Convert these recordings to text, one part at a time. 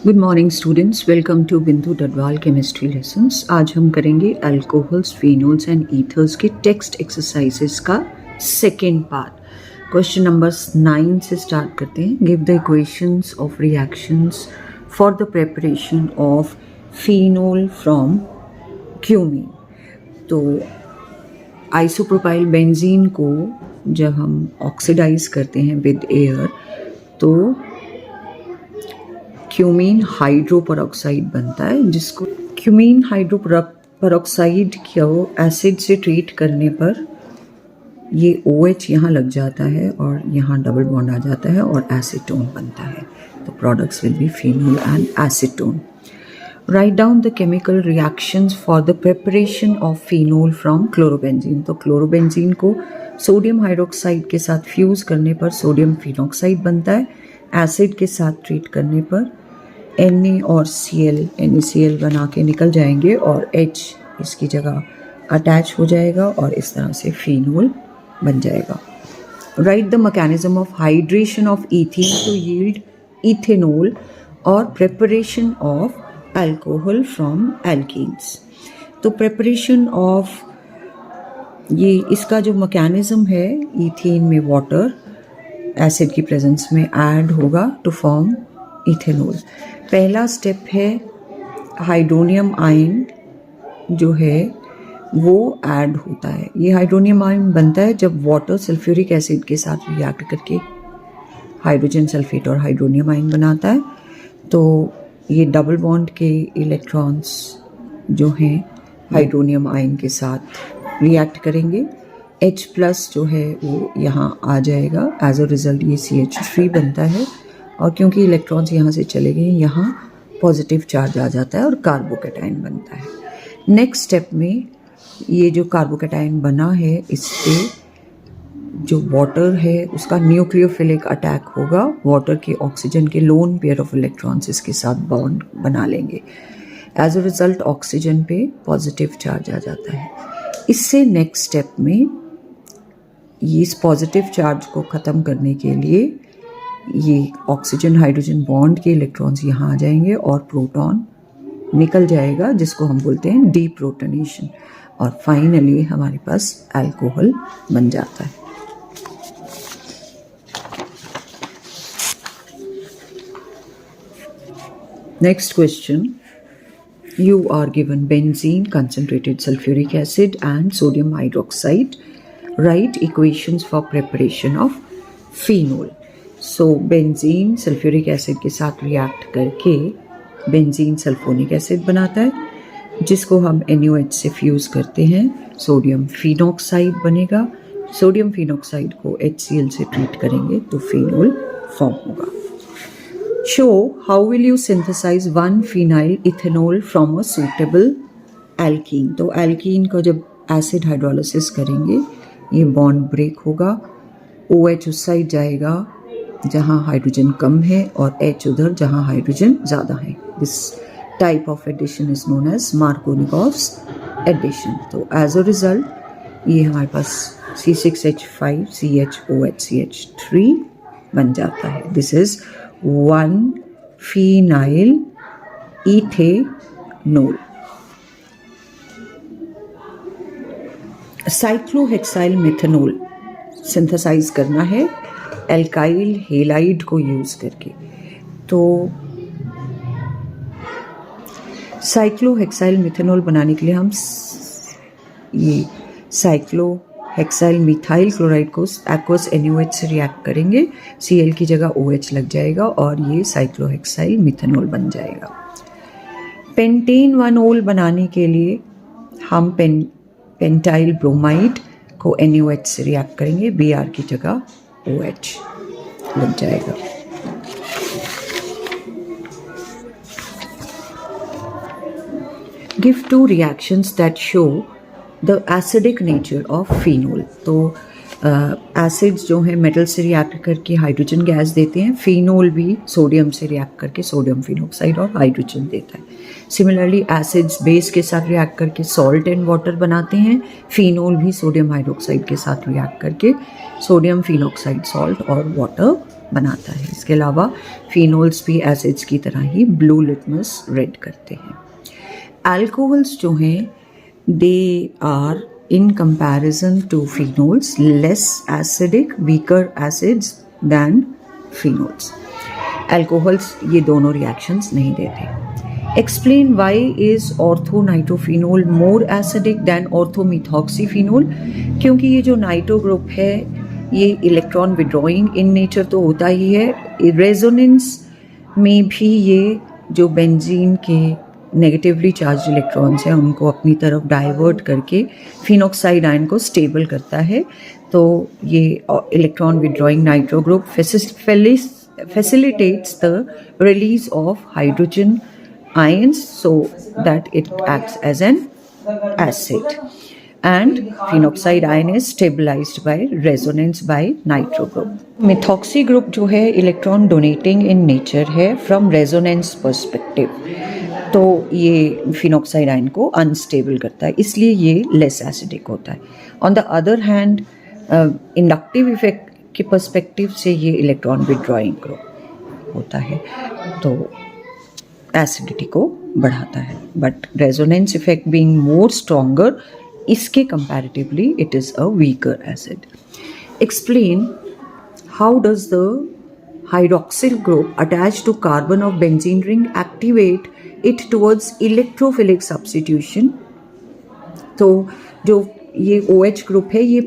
Good morning students, welcome to Bindu Dadwal chemistry lessons. आज हम करेंगे अल्कोहल्स, फिनोल्स एंड ईथर्स के टेक्स्ट एक्सरसाइजेस का सेकेंड पार्ट। क्वेश्चन नंबर 9 से स्टार्ट करते हैं। Give the equations of reactions for the preparation of phenol from cumene. तो isopropyl benzene को जब हम ऑक्सीडाइज करते हैं विद एयर तो क्यूमीन हाइड्रोपेरोक्साइड बनता है, जिसको क्यूमीन हाइड्रोपेरोक्साइड को एसिड से ट्रीट करने पर ये OH यहाँ लग जाता है और यहाँ डबल बॉन्ड आ जाता है और एसीटोन बनता है। तो products will be phenol and acetone. Write down the chemical reactions for the preparation of phenol from chlorobenzene. तो क्लोरोबेंजीन को सोडियम हाइड्रोक्साइड के साथ फ्यूज़ करने पर सोडियम फिनोक्साइड बनता है। एसिड के साथ ट्रीट करने पर Na और Cl NaCl बना के निकल जाएंगे और H इसकी जगह अटैच हो जाएगा और इस तरह से फिनोल बन जाएगा। Write the mechanism of hydration of ethene to yield ethanol और preparation of alcohol from alkenes. तो प्रिपरेशन ऑफ ये इसका जो मैकेनिज्म है, ईथीन में वाटर एसिड की प्रेजेंस में ऐड होगा टू फॉर्म इथेनॉल। पहला स्टेप है हाइड्रोनियम आयन जो है वो ऐड होता है। ये हाइड्रोनियम आयन बनता है जब वाटर सल्फ्यूरिक एसिड के साथ रिएक्ट करके हाइड्रोजन सल्फेट और हाइड्रोनियम आयन बनाता है। तो ये डबल बॉन्ड के इलेक्ट्रॉन्स जो हैं हाइड्रोनियम आयन के साथ रिएक्ट करेंगे। H प्लस जो है वो यहाँ आ जाएगा। एज अ रिजल्ट ये CH3 बनता है और क्योंकि इलेक्ट्रॉन्स यहाँ से चले गए यहाँ पॉजिटिव चार्ज आ जाता है और कार्बोकैटायन बनता है। नेक्स्ट स्टेप में ये जो कार्बोकैटायन बना है इस पे जो वाटर है उसका न्यूक्लियोफिलिक अटैक होगा। वाटर के ऑक्सीजन के लोन पेयर ऑफ इलेक्ट्रॉन्स इसके साथ बॉन्ड बना लेंगे। एज अ रिजल्ट ऑक्सीजन पे पॉजिटिव चार्ज आ जाता है। इससे नेक्स्ट स्टेप में इस पॉजिटिव चार्ज को ख़त्म करने के लिए ये ऑक्सीजन हाइड्रोजन बॉन्ड के इलेक्ट्रॉन्स यहाँ आ जाएंगे और प्रोटॉन निकल जाएगा, जिसको हम बोलते हैं डीप्रोटोनेशन। और फाइनली हमारे पास अल्कोहल बन जाता है। Next question, you are given benzene, concentrated sulfuric acid and sodium hydroxide. Write equations for preparation of phenol. So benzene sulfuric acid के साथ react करके benzene sulfonic acid बनाता है, जिसको हम NaOH से फ्यूज़ करते हैं। सोडियम फिनोक्साइड बनेगा। सोडियम फिनोक्साइड को HCl से ट्रीट करेंगे तो फिनोल फॉर्म होगा। Show how will you synthesize 1-phenyl ethanol from a suitable alkene। तो alkene को जब एसिड हाइड्रोलिसिस करेंगे ये बॉन्ड ब्रेक होगा। OH उस साइड जाएगा जहाँ हाइड्रोजन कम है और H उधर जहाँ हाइड्रोजन ज़्यादा है। This type of addition is known as Markovnikov's addition. तो एज अ रिजल्ट ये हमारे पास C6H5 CHOH CH3 बन जाता है। This is 1-phenyl ethanol। Cyclohexyl methanol synthesise करना है एल्काइल हेलाइड को यूज करके। तो साइक्लोहेक्साइल मेथनॉल बनाने के लिए हम ये साइक्लोहेक्साइल मिथाइल क्लोराइड को एक्वस NaOH से रिएक्ट करेंगे। Cl की जगह OH लग जाएगा और ये साइक्लोहेक्साइल मिथनॉल बन जाएगा। पेंटेन 1-ol बनाने के लिए हम पेंटाइल ब्रोमाइड को NaOH से रिएक्ट करेंगे। Br की जगह OH लग जाएगा। Give 2 reactions that show the acidic nature of phenol। तो एसिड्स जो हैं मेटल से रिएक्ट करके हाइड्रोजन गैस देते हैं। फिनोल भी सोडियम से रिएक्ट करके सोडियम फिनोक्साइड और हाइड्रोजन देता है। सिमिलरली एसिड्स बेस के साथ रिएक्ट करके सॉल्ट एंड वाटर बनाते हैं। फिनोल भी सोडियम हाइड्रोक्साइड के साथ रिएक्ट करके सोडियम फिनोक्साइड सॉल्ट और वाटर बनाता है। इसके अलावा फिनोल्स भी एसिड्स की तरह ही ब्लू लिटमस रेड करते हैं। अल्कोहल्स जो हैं they are in comparison to phenols less acidic, weaker acids than phenols. Alcohols ये दोनों reactions नहीं देते। Explain why is orthonitrophenol more acidic than orthomethoxyphenol? क्योंकि ये जो नाइट्रो ग्रुप है ये इलेक्ट्रॉन विड्रॉइंग इन नेचर तो होता ही है, रेजोनेंस में भी ये जो बेंजीन के नेगेटिवली चार्ज इलेक्ट्रॉन्स हैं उनको अपनी तरफ डाइवर्ट करके फिनॉक्साइड आयन को स्टेबल करता है। तो ये electron withdrawing nitro group facilitates the release of hydrogen ions so that it acts as an acid, and phenoxide ion is stabilized by resonance by nitro group. Methoxy group जो है electron donating in nature है from resonance perspective, तो ये phenoxide ion को unstable करता है, इसलिए ये लेस एसिडिक होता है। On the other hand inductive effect के पर्सपेक्टिव से ये इलेक्ट्रॉन विड्रॉइंग ग्रुप होता है, तो एसिडिटी को बढ़ाता है। But resonance effect being more stronger, इसके comparatively it is a weaker acid. Explain how does the hydroxyl group attach to carbon of benzene ring activate it towards electrophilic substitution. तो जो ये OH ग्रुप है ये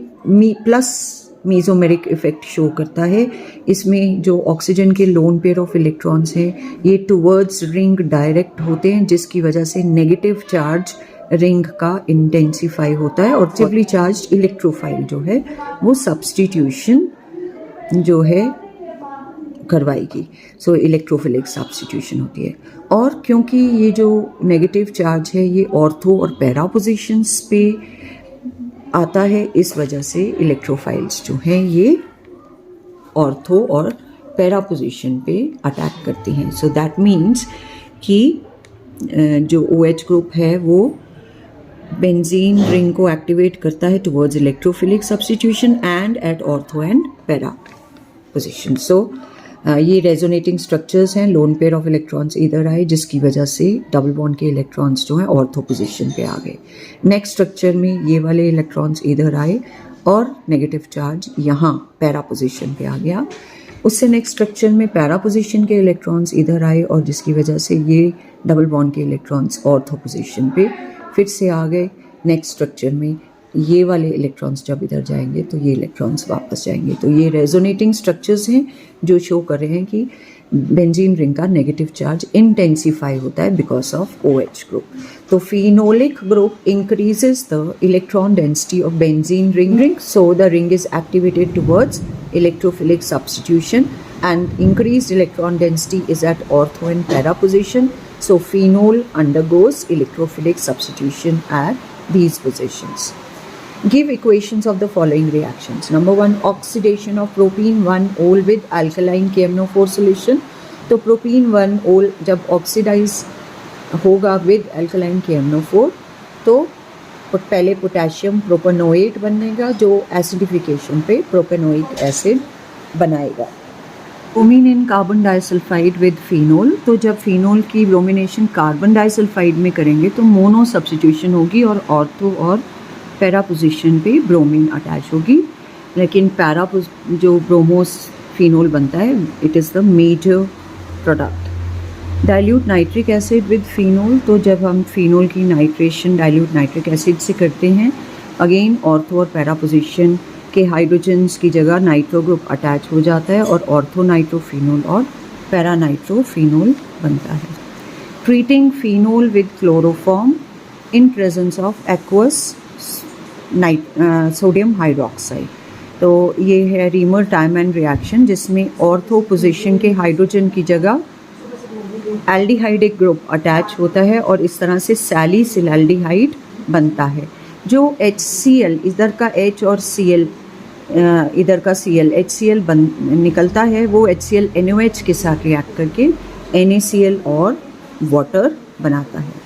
plus mesomeric effect show करता है। इसमें जो ऑक्सीजन के लोन पेयर ऑफ इलेक्ट्रॉन्स हैं ये टुवर्ड्स रिंग डायरेक्ट होते हैं, जिसकी वजह से नेगेटिव चार्ज रिंग का इंटेंसिफाई होता है और पॉजिटिवली चार्ज इलेक्ट्रोफाइल जो है वो सब्स्टिट्यूशन जो है करवाएगी। सो इलेक्ट्रोफिलिक सब्स्टिट्यूशन होती है। और क्योंकि ये जो नेगेटिव चार्ज है ये ऑर्थो और पैरा पोजिशंस पे आता है, इस वजह से इलेक्ट्रोफाइल्स जो हैं ये ऑर्थो और पैरा पोजिशन पे अटैक करती हैं। सो दैट मीन्स कि जो OH ग्रुप है वो बेंजीन रिंग को एक्टिवेट करता है towards electrophilic substitution and at ortho and para position. So ये रेजोनेटिंग स्ट्रक्चर्स हैं, लोन पेयर ऑफ इलेक्ट्रॉन्स इधर आए जिसकी वजह से डबल बॉन्ड के इलेक्ट्रॉन्स जो हैं ऑर्थो पोजीशन पे आ गए। नेक्स्ट स्ट्रक्चर में ये वाले इलेक्ट्रॉन्स इधर आए और नेगेटिव चार्ज यहाँ पैरा पोजीशन पे आ गया। उससे नेक्स्ट स्ट्रक्चर में पैरा पोजीशन के इलेक्ट्रॉन्स इधर आए और जिसकी वजह से ये डबल बॉन्ड के इलेक्ट्रॉन्स ऑर्थो पोजीशन पे फिर से आ गए। नेक्स्ट स्ट्रक्चर में ये वाले इलेक्ट्रॉन्स जब इधर जाएंगे तो ये इलेक्ट्रॉन्स वापस जाएंगे। तो ये रेजोनेटिंग स्ट्रक्चर्स हैं जो शो कर रहे हैं कि बेंजीन रिंग का नेगेटिव चार्ज इंटेंसिफाई होता है बिकॉज ऑफ OH ग्रुप। तो phenolic group increases the electron density of benzene ring, so the ring is activated towards electrophilic substitution and increased electron density is at ortho and para position, so phenol undergoes electrophilic substitution at these positions. Give equations of the following reactions. Number 1, oxidation of propene 1-ol with alkaline KMnO4 solution. तो propene 1-ol जब oxidize होगा with alkaline KMnO4 तो पहले potassium propanoate बनेगा जो acidification पे propanoic acid बनाएगा। Bromine in carbon disulphide with phenol, तो जब फिनोल की ब्रोमिनेशन कार्बन डाइसल्फाइड में करेंगे तो मोनो सब्स्टिट्यूशन होगी और ऑर्थो और पैरा पोजीशन पे ब्रोमीन अटैच होगी। लेकिन पैरा जो ब्रोमोस फिनोल बनता है it is the major product. Dilute nitric acid with phenol, तो जब हम फिनोल की नाइट्रेशन डाइल्यूट नाइट्रिक एसिड से करते हैं अगेन ऑर्थो और पैरा पोजीशन के हाइड्रोजन्स की जगह नाइट्रो ग्रुप अटैच हो जाता है और ऑर्थो नाइट्रोफिनोल और पैरा नाइट्रोफिनोल बनता है। Treating phenol with chloroform in presence of aqueous sodium hydroxide, तो ये है रीमर टाइमैन रिएक्शन जिसमें ऑर्थो पोजीशन के हाइड्रोजन की जगह एल्डिहाइडिक ग्रुप अटैच होता है और इस तरह से सैलिसिलएल्डिहाइड बनता है। जो HCl इधर का H और Cl इधर का Cl HCl निकलता है वो HCl NOH के साथ रिएक्ट करके NaCl और वाटर बनाता है।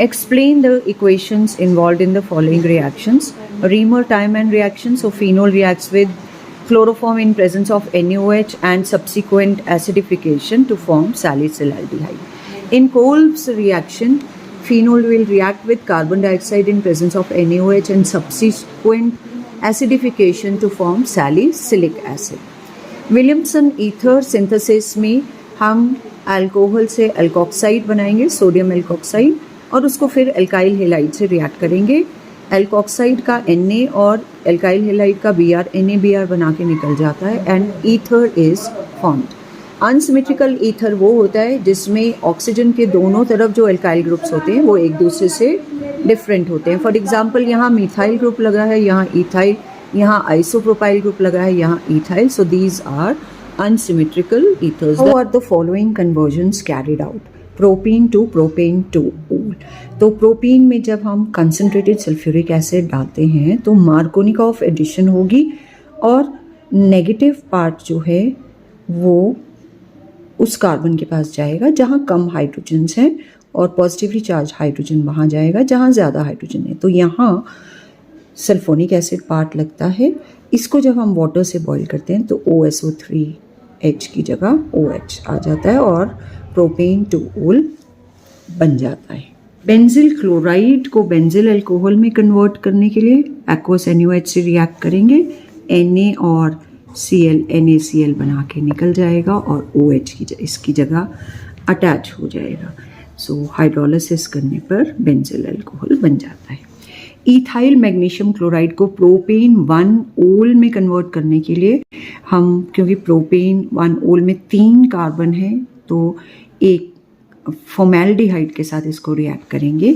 Explain the equations involved in the following reactions. Reamer-Tiemann reaction, so phenol reacts with chloroform in presence of NaOH and subsequent acidification to form salicylaldehyde. In Kolb's reaction, phenol will react with carbon dioxide in presence of NaOH and subsequent acidification to form salicylic acid. Williamson ether synthesis में हम alcohol से alkoxide बनाएंगे, sodium alkoxide, और उसको फिर alkyl halide से react करेंगे। Alkoxide का Na और एल्काइल हेलाइड का Br NaBr बना के निकल जाता है and ether is formed. Unsymmetrical ether वो होता है जिसमें ऑक्सीजन के दोनों तरफ जो एल्काइल ग्रुप्स होते हैं वो एक दूसरे से डिफरेंट होते हैं। फॉर एग्जांपल यहाँ मिथाइल ग्रुप लगा है, यहाँ इथाइल, यहाँ आइसोप्रोपाइल ग्रुप लगा है, यहाँ ethyl. So these are unsymmetrical ethers. How are the following conversions carried out? Propene to propan two ol. तो प्रोपीन में जब हम कंसनट्रेटेड सल्फ्यूरिक एसिड डालते हैं तो मार्कोनिकॉफ एडिशन होगी और नेगेटिव पार्ट जो है वो उस कार्बन के पास जाएगा जहाँ कम हाइड्रोजन्स हैं और पॉजिटिवली चार्ज हाइड्रोजन वहाँ जाएगा जहाँ ज़्यादा हाइड्रोजन है। तो यहाँ सल्फोनिक एसिड पार्ट लगता है। इसको जब हम वाटर से बॉईल करते हैं तो OSO3H की जगह OH आ जाता है और प्रोपेन टू ओल बन जाता है। बेंजिल क्लोराइड को बेंजिल अल्कोहल में कन्वर्ट करने के लिए एक्वस NaOH से रिएक्ट करेंगे, Na और Cl NaCl बना के निकल जाएगा और OH की इसकी जगह अटैच हो जाएगा। सो हाइड्रोलिसिस करने पर बेंजिल अल्कोहल बन जाता है। इथाइल मैग्नीशियम क्लोराइड को प्रोपेन 1 ओल में कन्वर्ट करने के लिए हम, क्योंकि प्रोपेन 1 ओल में 3 कार्बन है तो एक फॉर्मेल्डिहाइड के साथ इसको रिएक्ट करेंगे।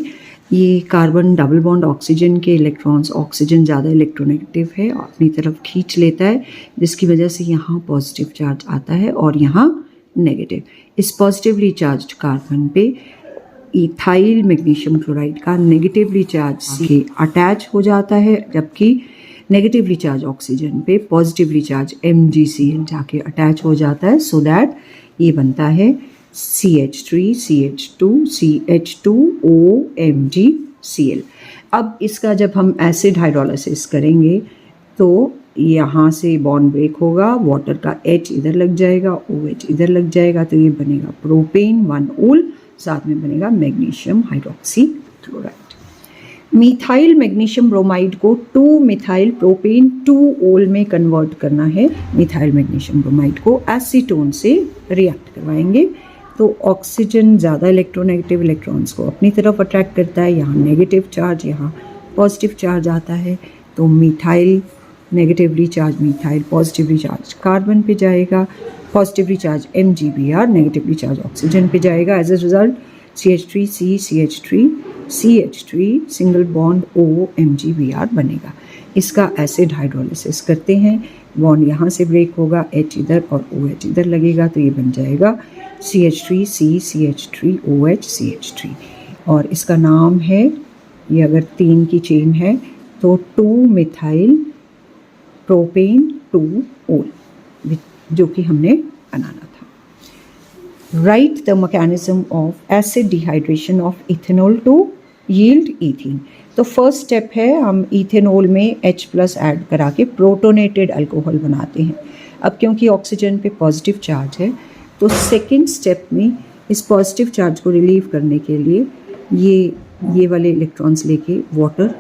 ये कार्बन डबल बॉन्ड ऑक्सीजन के इलेक्ट्रॉन्स, ऑक्सीजन ज़्यादा इलेक्ट्रोनेगेटिव है, अपनी तरफ खींच लेता है, जिसकी वजह से यहाँ पॉजिटिव चार्ज आता है और यहाँ नेगेटिव। इस पॉजिटिवली चार्ज्ड कार्बन पे इथाइल मैग्नीशियम क्लोराइड का नेगेटिवली चार्ज से अटैच हो जाता है, जबकि नेगेटिवली चार्ज ऑक्सीजन पे पॉजिटिवली चार्ज MgCl जाके अटैच हो जाता है। सो दैट ये बनता है CH3 CH2 CH2O MgCl। अब इसका जब हम एसिड हाइड्रोलिसिस करेंगे तो यहाँ से बॉन्ड ब्रेक होगा, वाटर का H इधर लग जाएगा, OH इधर लग जाएगा, तो ये बनेगा प्रोपेन 1 ओल, साथ में बनेगा magnesium hydroxy chloride. Methyl magnesium bromide को 2 मिथाइल प्रोपेन 2 ओल में कन्वर्ट करना है। मिथाइल मैग्नीशियम ब्रोमाइड को एसीटोन से रिएक्ट करवाएंगे तो ऑक्सीजन ज़्यादा इलेक्ट्रोनेगेटिव इलेक्ट्रॉन्स को अपनी तरफ अट्रैक्ट करता है, यहाँ नेगेटिव चार्ज, यहाँ पॉजिटिव चार्ज आता है। तो methyl negatively charged methyl positively charged carbon पे जाएगा, positively charged MgBr negatively charge oxygen पे जाएगा। As a result CH3C CH3 single bond O MgBr बनेगा। इसका एसिड हाइड्रोलिसिस करते हैं, बॉन्ड यहाँ से ब्रेक होगा, H इधर और OH इधर लगेगा, तो ये बन जाएगा CH3C CH3OH CH3। और इसका नाम है, ये अगर 3 की चेन है तो 2 मिथाइल प्रोपेन 2 ओल, जो कि हमने बनाना था। Write the mechanism of acid dehydration of ethanol to yield ethene. तो फर्स्ट स्टेप है हम इथेनॉल में H+ ऐड करा के प्रोटोनेटेड अल्कोहल बनाते हैं। अब क्योंकि ऑक्सीजन पे पॉजिटिव चार्ज है तो सेकेंड स्टेप में इस पॉजिटिव चार्ज को रिलीव करने के लिए ये वाले इलेक्ट्रॉन्स लेके वाटर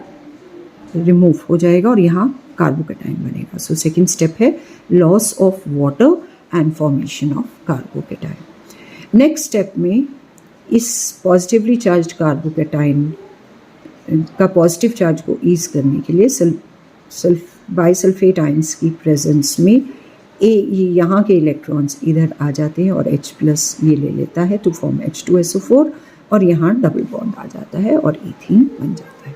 रिमूव हो जाएगा और यहाँ कार्बोकेटाइन बनेगा। सो सेकेंड स्टेप है loss of water and formation of carbocation. Next step में इस पॉजिटिवली चार्ज कार्बोकेटाइन का पॉजिटिव चार्ज को ईज करने के लिए बाइसल्फेट आयंस की प्रेजेंस में यहाँ के इलेक्ट्रॉन्स इधर आ जाते हैं और H+ ये ले लेता है टू फॉर्म H2SO4 और यहाँ डबल बॉन्ड आ जाता है और ईथीन बन जाता है।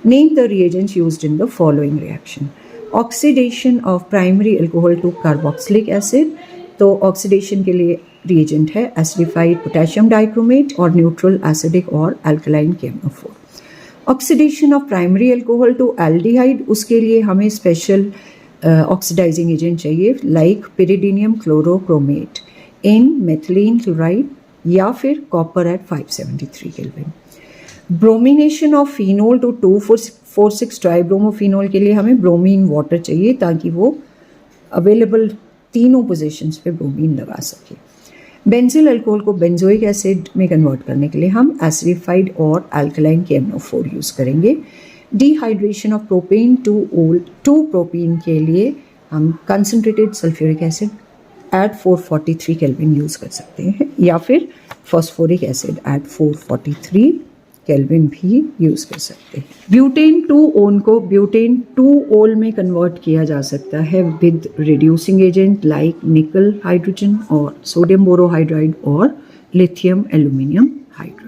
Name the reagents used in the following reaction. Oxidation of primary alcohol to carboxylic acid. तो ऑक्सीडेशन के लिए रिएजेंट है एसिडिफाइड पोटेशियम डाइक्रोमेट और न्यूट्रल एसिडिक और alkaline KMnO4। Oxidation of primary alcohol to aldehyde, उसके लिए हमें स्पेशल ऑक्सीडाइजिंग एजेंट चाहिए like pyridinium chlorochromate in methylene chloride या फिर copper at 573 kelvin. Bromination of phenol to 2,4,6 tribromophenol के लिए हमें ब्रोमीन वाटर चाहिए ताकि वो अवेलेबल तीनों पोजीशंस पे ब्रोमीन लगा सके। बेंजिल अल्कोहल को बेंजोइक एसिड में कन्वर्ट करने के लिए हम एसिडिफाइड और अल्कलाइन KMnO4 यूज़ करेंगे। Dehydration of propane to propene के लिए हम concentrated sulphuric acid at 443 kelvin use कर सकते हैं, या फिर फॉस्फोरिक एसिड एट 443 केल्विन भी यूज़ कर सकते हैं। ब्यूटेन 2-ओन को ब्यूटेन 2-ओल में कन्वर्ट किया जा सकता है with reducing agent like nickel hydrogen और सोडियम बोरोहाइड्राइड और lithium aluminium hydride.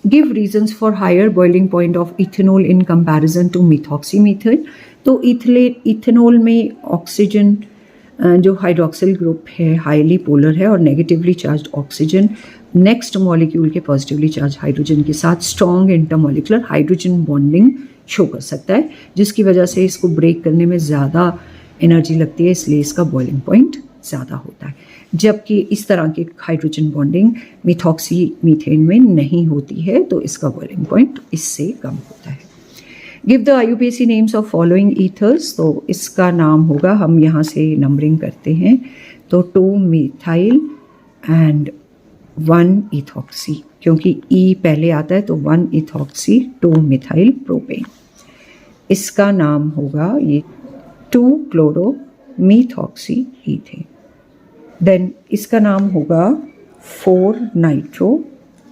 Give reasons for higher boiling point of ethanol in comparison to methoxymethane. तो इथेनॉल में ऑक्सीजन जो हाइड्रोक्सिल ग्रुप है हाईली पोलर है और negatively charge oxygen next molecule के positively charge hydrogen के साथ strong intermolecular hydrogen bonding show कर सकता है, जिसकी वजह से इसको ब्रेक करने में ज़्यादा एनर्जी लगती है, इसलिए इसका बॉइलिंग पॉइंट ज़्यादा होता है। जबकि इस तरह की हाइड्रोजन बॉन्डिंग मिथॉक्सीमीथेन में नहीं होती है, तो इसका बॉइलिंग पॉइंट इससे कम होता है। Give the IUPAC names of following ethers. तो इसका नाम होगा, हम यहाँ से नंबरिंग करते हैं, तो 2 मिथाइल एंड 1 इथॉक्सी, क्योंकि E पहले आता है तो 1 इथॉक्सी 2 मिथाइल प्रोपेन। इसका नाम होगा ये 2 क्लोरो मिथॉक्सी ईथेन। देन इसका नाम होगा 4 नाइट्रो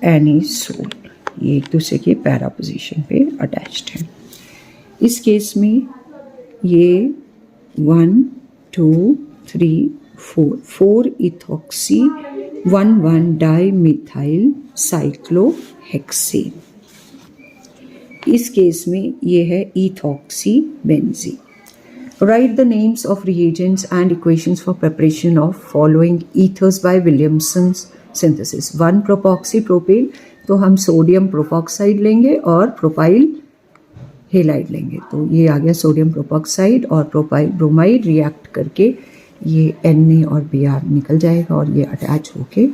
एनिसोल। ये एक दूसरे के पैरा पोजीशन पे अटैच्ड है। इस केस में ये 1 2 3 4 इथॉक्सी 1 डाई मिथाइल साइक्लोहेक्सेन। इस केस में ये है ethoxy benzene. Write the names of reagents and equations for preparation of following ethers by Williamson's synthesis. 1 प्रोपॉक्सीप्रोपेन, तो हम सोडियम प्रोपॉक्साइड लेंगे और प्रोपाइल हेलाइड लेंगे। तो ये आ गया सोडियम प्रोपॉक्साइड और प्रोपाइल ब्रोमाइड रिएक्ट करके ये Na और Br निकल जाएगा और ये अटैच होके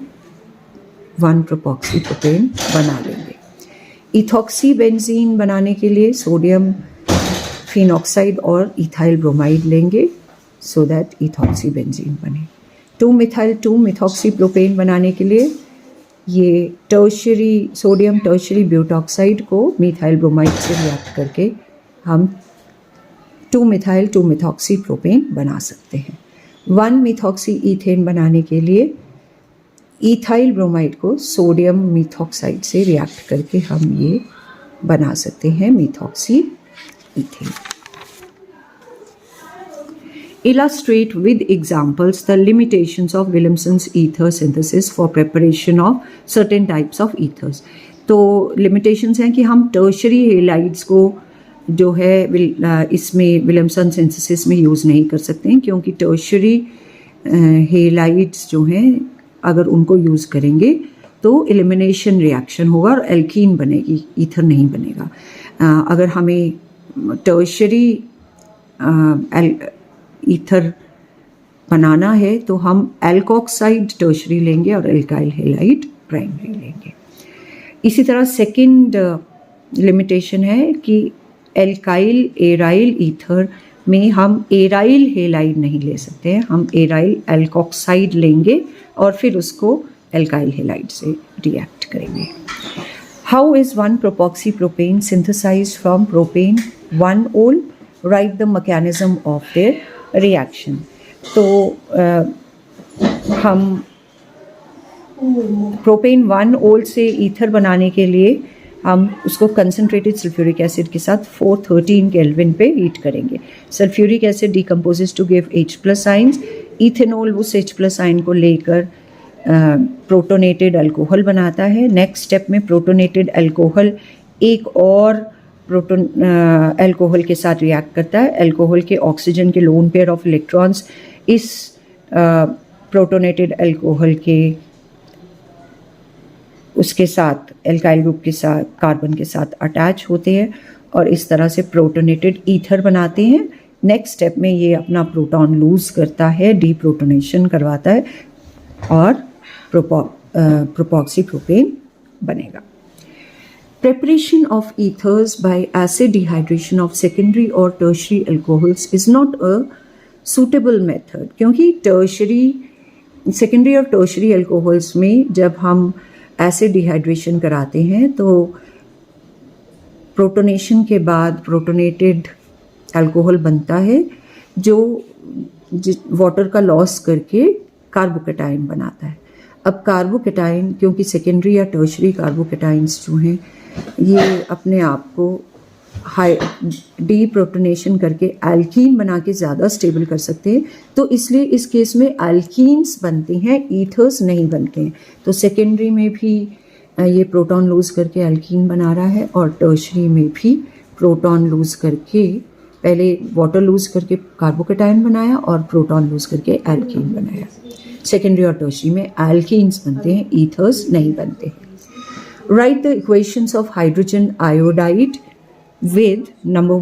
1 प्रोपॉक्सीप्रोपेन बना लेंगे। इथॉक्सी बेंजीन बनाने के लिए सोडियम फिनॉक्साइड और इथाइल ब्रोमाइड लेंगे सो दैट इथॉक्सी बेंजीन बने। 2 मिथाइल 2 मिथॉक्सी प्रोपेन बनाने के लिए ये सोडियम टर्शरी ब्यूटॉक्साइड को मिथाइल ब्रोमाइड से रिएक्ट करके हम 2 मिथाइल 2 मिथॉक्सी प्रोपेन बना सकते हैं। 1 मिथॉक्सी ईथेन बनाने के लिए इथाइल ब्रोमाइड को सोडियम मिथॉक्साइड से रिएक्ट करके हम ये बना सकते हैं methoxy ethane. Illustrate with examples the limitations of Williamson's ether synthesis for preparation of certain types of ethers. तो limitations हैं कि हम tertiary halides को जो है इसमें विलियमसन सिंथेसिस में यूज़ नहीं कर सकते हैं, क्योंकि टर्शरी हेलाइड्स जो हैं अगर उनको यूज़ करेंगे तो एलिमिनेशन रिएक्शन होगा और एल्कीन बनेगी, ईथर नहीं बनेगा। अगर हमें टर्शरी ईथर बनाना है तो हम एल्कोक्साइड टर्शरी लेंगे और एल्काइल हेलाइड प्राइमरी लेंगे। इसी तरह सेकंड लिमिटेशन है कि एल्काइल एराइल ईथर में हम एराइल हेलाइड नहीं ले सकते हैं, हम एराइल एल्कोक्साइड लेंगे और फिर उसको एल्काइल हेलाइड से रिएक्ट करेंगे। How is 1 propoxypropane synthesized from propane 1-ol? Write the mechanism of their reaction. तो हम प्रोपेन 1-ol से ईथर बनाने के लिए हम उसको कंसनट्रेटेड सल्फ्यूरिक एसिड के साथ 413 केल्विन पे हीट करेंगे। Sulphuric acid decomposes to give H+ ions. Ethanol उस H+ आइन को लेकर प्रोटोनेटेड अल्कोहल बनाता है। नेक्स्ट स्टेप में प्रोटोनेटेड अल्कोहल एक और अल्कोहल के साथ रिएक्ट करता है। अल्कोहल के ऑक्सीजन के लोन पेयर ऑफ इलेक्ट्रॉन्स इस प्रोटोनेटेड अल्कोहल के उसके साथ एल्काइल ग्रुप के साथ कार्बन के साथ अटैच होते हैं और इस तरह से प्रोटोनेटेड ईथर बनाते हैं। नेक्स्ट स्टेप में ये अपना प्रोटॉन लूज करता है, डीप्रोटोनेशन करवाता है और प्रोपॉक्सीप्रोपेन बनेगा। Preparation of ethers by acid dehydration of secondary or tertiary alcohols is not a suitable method, क्योंकि सेकेंडरी और टर्शरी अल्कोहल्स में जब हम एसिड डिहाइड्रेशन कराते हैं तो प्रोटोनेशन के बाद प्रोटोनेटेड अल्कोहल बनता है जो वाटर का लॉस करके कार्बोकेटाइन बनाता है। अब कार्बोकेटाइन, क्योंकि सेकेंडरी या टर्शरी कार्बोकेटाइंस जो हैं ये अपने आप को हाई डीप्रोटोनेशन करके एल्कीन बना के ज़्यादा स्टेबल कर सकते हैं, तो इसलिए इस केस में एल्कीन्स बनते हैं, ईथर्स नहीं बनते हैं। तो सेकेंडरी में भी ये प्रोटॉन लूज़ करके एल्कीन बना रहा है और टर्शरी में भी प्रोटॉन लूज़ करके, पहले वाटर लूज़ करके कार्बोकेटाइन बनाया और प्रोटॉन लूज़ करके एल्कीन बनाया। सेकेंडरी और टर्शरी में एल्कीन्स बनते हैं, ईथर्स नहीं बनते हैं। Right the equations of hydrogen iodide with number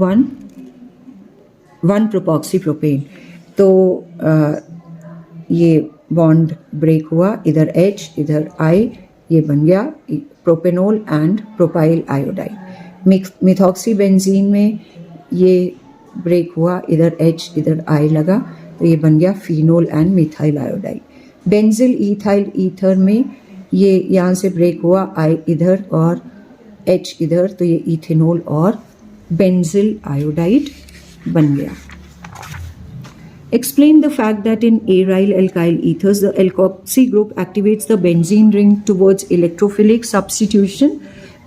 1 प्रोपॉक्सीप्रोपेन। तो ये बॉन्ड ब्रेक हुआ, इधर H इधर I, ये बन गया propanol and propyl iodide. Methoxy benzene में ये ब्रेक हुआ, इधर H इधर I लगा, तो ये बन गया phenol and methyl iodide. Benzyl ethyl ether में ये यहाँ से ब्रेक हुआ, I इधर और H इधर, तो ये इथेनॉल और बेंजिल आयोडाइड बन गया। Explain the fact that in aryl alkyl ethers the alkoxy group activates the benzene ring towards electrophilic substitution.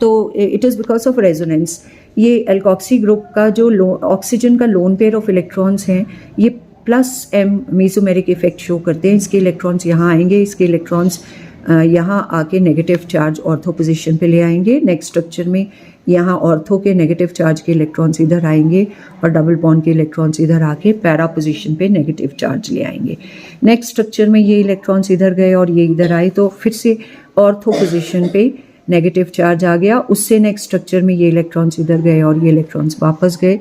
तो it is because of resonance. ये alkoxy ग्रुप का जो ऑक्सीजन का लोन पेयर ऑफ इलेक्ट्रॉन्स हैं ये +m mesomeric effect show करते हैं। इसके इलेक्ट्रॉन्स यहाँ आएंगे, इसके इलेक्ट्रॉन्स यहाँ आके नेगेटिव चार्ज ऑर्थो पोजीशन पे ले आएंगे। नेक्स्ट स्ट्रक्चर में यहाँ ऑर्थो के नेगेटिव चार्ज के इलेक्ट्रॉन्स इधर आएंगे और डबल बॉन्ड के इलेक्ट्रॉन्स इधर आके पैरा पोजीशन पे नेगेटिव चार्ज ले आएंगे। नेक्स्ट स्ट्रक्चर में ये इलेक्ट्रॉन्स इधर गए और ये इधर आए, तो फिर से ऑर्थो पोजीशन पे नेगेटिव चार्ज आ गया। उससे नेक्स्ट स्ट्रक्चर में ये इलेक्ट्रॉन्स इधर गए और ये इलेक्ट्रॉन्स वापस गए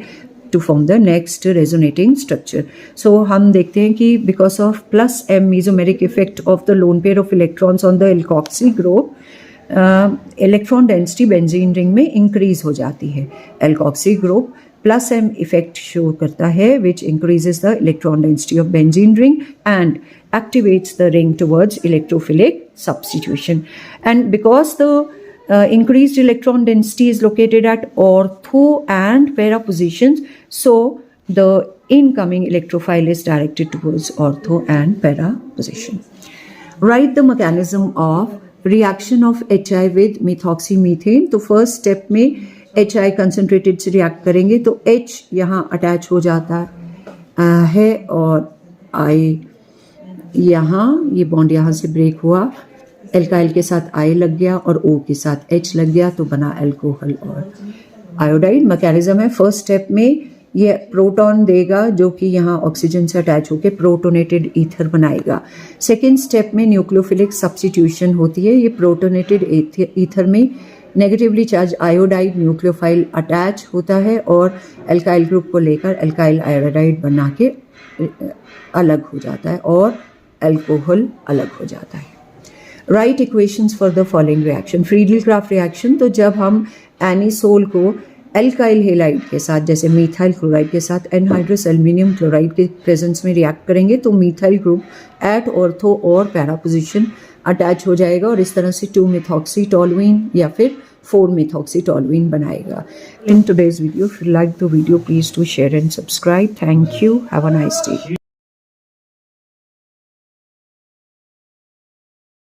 to form the next resonating structure. So हम देखते हैं कि because of +m mesomeric effect of the lone pair of electrons on the alkoxy group, electron density benzene ring में increase हो जाती है। alkoxy group +m effect show करता है which increases the electron density of benzene ring and activates the ring towards electrophilic substitution. And because the increased electron density is located at ortho and para positions, so the incoming electrophile is directed towards ortho and para position. Write the mechanism of reaction of HI with methoxymethane. तो first step में HI concentrated से react करेंगे तो H यहाँ attach हो जाता है और I यहाँ, ये बॉन्ड यहाँ से ब्रेक हुआ, एल्काइल के साथ I लग गया और O के साथ H लग गया, तो बना अल्कोहल और आयोडाइड। मैकेनिज्म है, फर्स्ट स्टेप में ये प्रोटॉन देगा जो कि यहाँ ऑक्सीजन से अटैच होकर प्रोटोनेटेड ईथर बनाएगा। सेकेंड स्टेप में न्यूक्लियोफिलिक सब्स्टिट्यूशन होती है। ये प्रोटोनेटेड ईथर में negatively charge iodide nucleophile attach होता है और एल्काइल ग्रुप को लेकर एल्काइल आयोडाइड बना के अलग हो जाता है और अल्कोहल अलग हो जाता है। Right equations for the following reaction. Friedel-Crafts reaction, तो जब हम एनिसोल को एल्काइल हेलाइड के साथ, जैसे मीथाइल क्लोराइड के साथ एनहाइड्रस एल्यूमिनियम क्लोराइड के प्रेजेंस में रिएक्ट करेंगे तो मीथाइल ग्रुप एट ऑर्थो और पैरा पोजीशन अटैच हो जाएगा और इस तरह से 2-methoxytoluene या फिर 4-methoxytoluene बनाएगा। In today's video, if you like the video please do share and subscribe. Thank you, have a nice day.